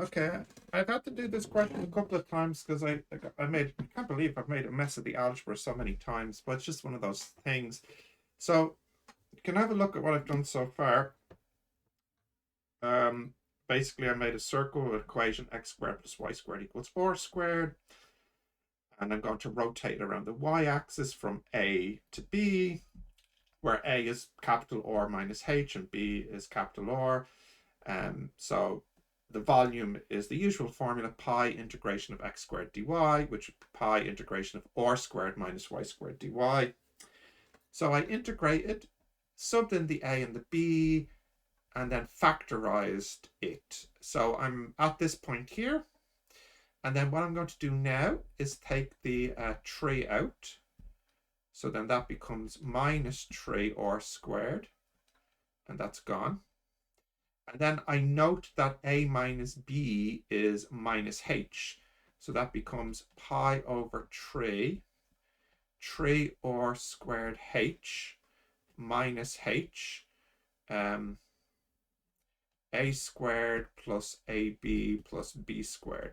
Okay, I've had to do this question a couple of times because I can't believe I've made a mess of the algebra so many times, but it's just one of those things. So you can have a look at what I've done so far. Um, Basically, I made a circle with equation x squared plus y squared equals 4 squared, and I'm going to rotate around the y-axis from A to B, where A is capital R minus H and B is capital R. So the volume is the usual formula, pi integration of x squared dy, which is pi integration of r squared minus y squared dy. So I integrated, subbed in the a and the b, and then factorized it. So I'm at this point here. And then what I'm going to do now is take the 3 out. So then that becomes minus 3r squared, and that's gone. And then I note that a minus b is minus h. So that becomes pi over 3r squared h minus h, a squared plus ab plus b squared.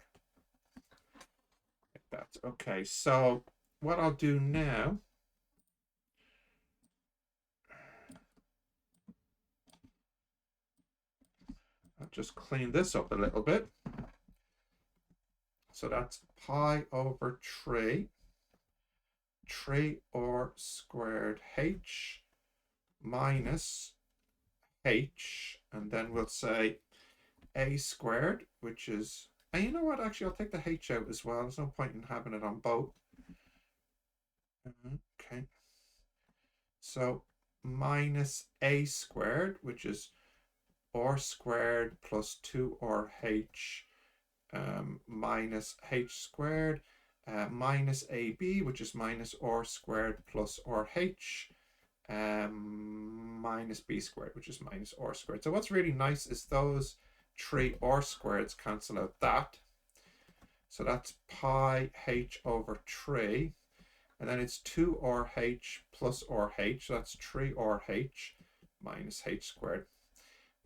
Like that. Okay, so what I'll do now, I'll just clean this up a little bit. So that's pi over 3r squared h minus h, and then we'll say a squared, which is, and you know what, actually I'll take the h out as well. There's no point in having it on both. Okay, so minus a squared, which is r squared plus 2rh minus h squared, minus ab, which is minus r squared plus rh, minus b squared, which is minus r squared. So what's really nice is those 3r squareds cancel out that. So that's pi h over 3. And then it's 2rh plus rh. So that's 3rh minus h squared.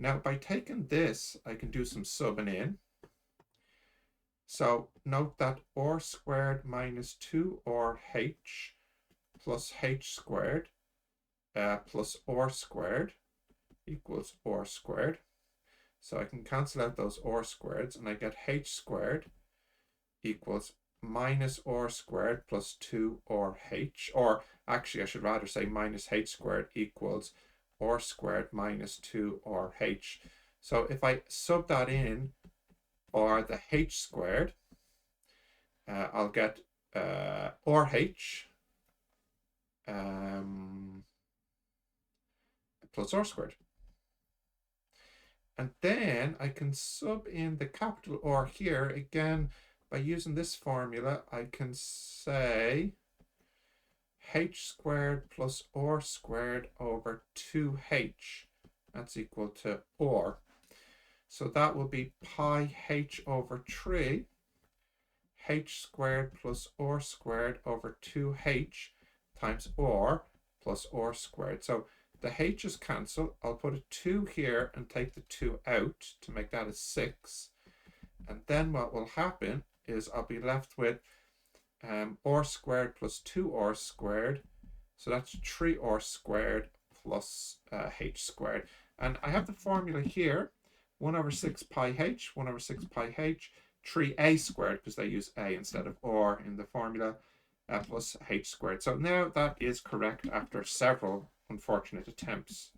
Now, by taking this, I can do some subbing in. So note that r squared minus 2rh plus h squared plus r squared equals r squared. So I can cancel out those r squareds, and I get h squared equals minus r squared plus 2rh, or actually I should rather say minus h squared equals r squared minus 2rh. So if I sub that in, or the h squared, I'll get rh plus r squared. And then I can sub in the capital R here. Again, by using this formula, I can say h squared plus r squared over 2h. That's equal to r. So that will be pi h over 3, h squared plus r squared over 2h times r plus r squared. So the h's cancel. I'll put a 2 here and take the 2 out to make that a 6. And then what will happen is I'll be left with r squared plus 2r squared. So that's 3r squared plus h squared. And I have the formula here, 1 over 6 pi h, 1 over 6 pi h, 3a squared, because they use a instead of r in the formula, plus h squared. So now that is correct after several unfortunate attempts.